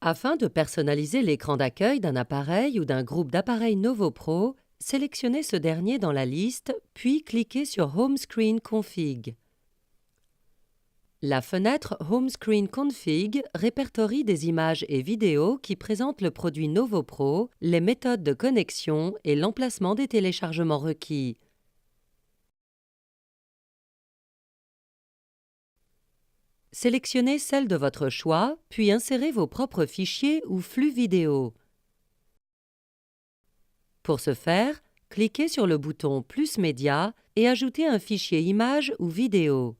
Afin de personnaliser l'écran d'accueil d'un appareil ou d'un groupe d'appareils Novo Pro, sélectionnez ce dernier dans la liste, puis cliquez sur Home Screen Config. La fenêtre Home Screen Config répertorie des images et vidéos qui présentent le produit Novo Pro, les méthodes de connexion et l'emplacement des téléchargements requis. Sélectionnez celle de votre choix, puis insérez vos propres fichiers ou flux vidéo. Pour ce faire, cliquez sur le bouton « Plus médias » et ajoutez un fichier image ou vidéo.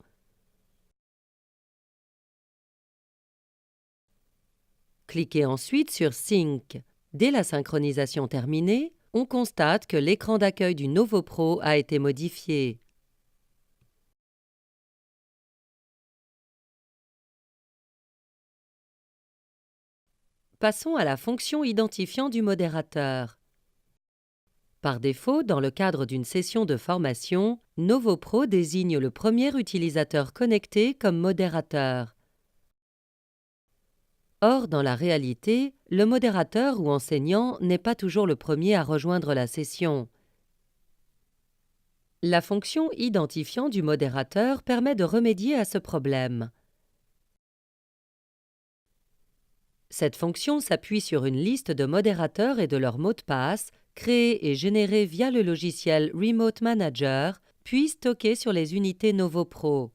Cliquez ensuite sur « Sync ». Dès la synchronisation terminée, on constate que l'écran d'accueil du Novo Pro a été modifié. Passons à la fonction identifiant du modérateur. Par défaut, dans le cadre d'une session de formation, Novo Pro désigne le premier utilisateur connecté comme modérateur. Or, dans la réalité, le modérateur ou enseignant n'est pas toujours le premier à rejoindre la session. La fonction identifiant du modérateur permet de remédier à ce problème. Cette fonction s'appuie sur une liste de modérateurs et de leurs mots de passe, créés et générés via le logiciel Remote Manager, puis stockés sur les unités Novo Pro.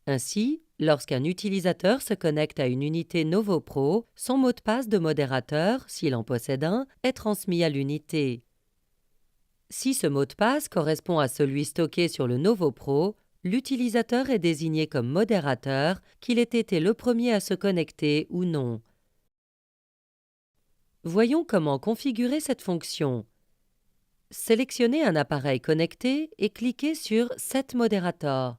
Ainsi, lorsqu'un utilisateur se connecte à une unité Novo Pro, son mot de passe de modérateur, s'il en possède un, est transmis à l'unité. Si ce mot de passe correspond à celui stocké sur le Novo Pro, l'utilisateur est désigné comme modérateur, qu'il ait été le premier à se connecter ou non. Voyons comment configurer cette fonction. Sélectionnez un appareil connecté et cliquez sur « Set Moderator ».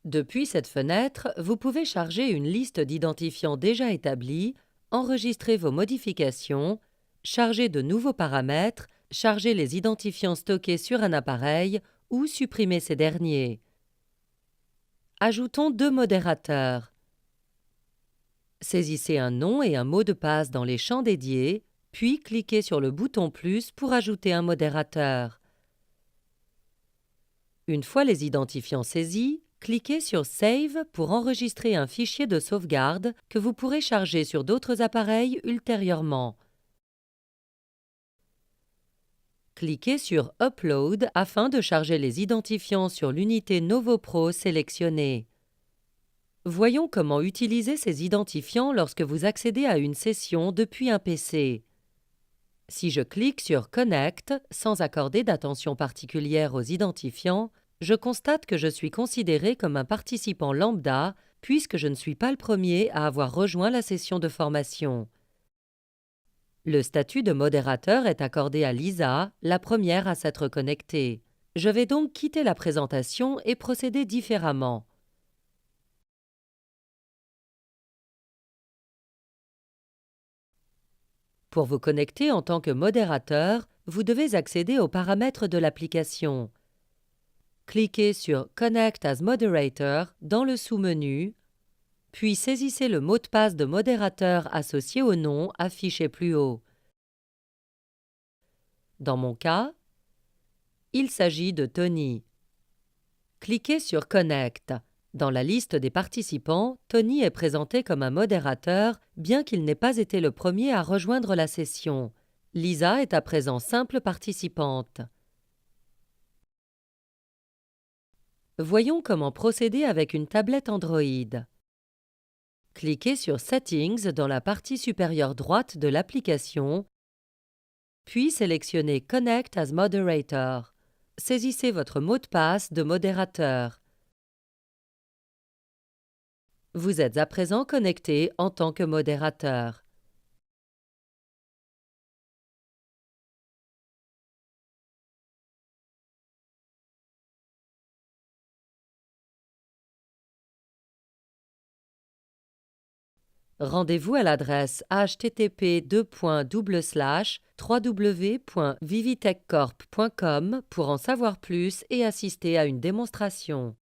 Depuis cette fenêtre, vous pouvez charger une liste d'identifiants déjà établis, enregistrer vos modifications, charger de nouveaux paramètres, charger les identifiants stockés sur un appareil ou supprimer ces derniers. Ajoutons deux modérateurs. Saisissez un nom et un mot de passe dans les champs dédiés, puis cliquez sur le bouton « Plus » pour ajouter un modérateur. Une fois les identifiants saisis, cliquez sur « Save » pour enregistrer un fichier de sauvegarde que vous pourrez charger sur d'autres appareils ultérieurement. Cliquez sur « Upload » afin de charger les identifiants sur l'unité Novo Pro sélectionnée. Voyons comment utiliser ces identifiants lorsque vous accédez à une session depuis un PC. Si je clique sur « Connect » sans accorder d'attention particulière aux identifiants, je constate que je suis considéré comme un participant lambda puisque je ne suis pas le premier à avoir rejoint la session de formation. Le statut de modérateur est accordé à Lisa, la première à s'être connectée. Je vais donc quitter la présentation et procéder différemment. Pour vous connecter en tant que modérateur, vous devez accéder aux paramètres de l'application. Cliquez sur « Connect as Moderator » dans le sous-menu, puis saisissez le mot de passe de modérateur associé au nom affiché plus haut. Dans mon cas, il s'agit de Tony. Cliquez sur « Connect ». Dans la liste des participants, Tony est présenté comme un modérateur, bien qu'il n'ait pas été le premier à rejoindre la session. Lisa est à présent simple participante. Voyons comment procéder avec une tablette Android. Cliquez sur « Settings » dans la partie supérieure droite de l'application, puis sélectionnez « Connect as Moderator ». Saisissez votre mot de passe de modérateur. Vous êtes à présent connecté en tant que modérateur. Rendez-vous à l'adresse http://www.vivitechcorp.com pour en savoir plus et assister à une démonstration.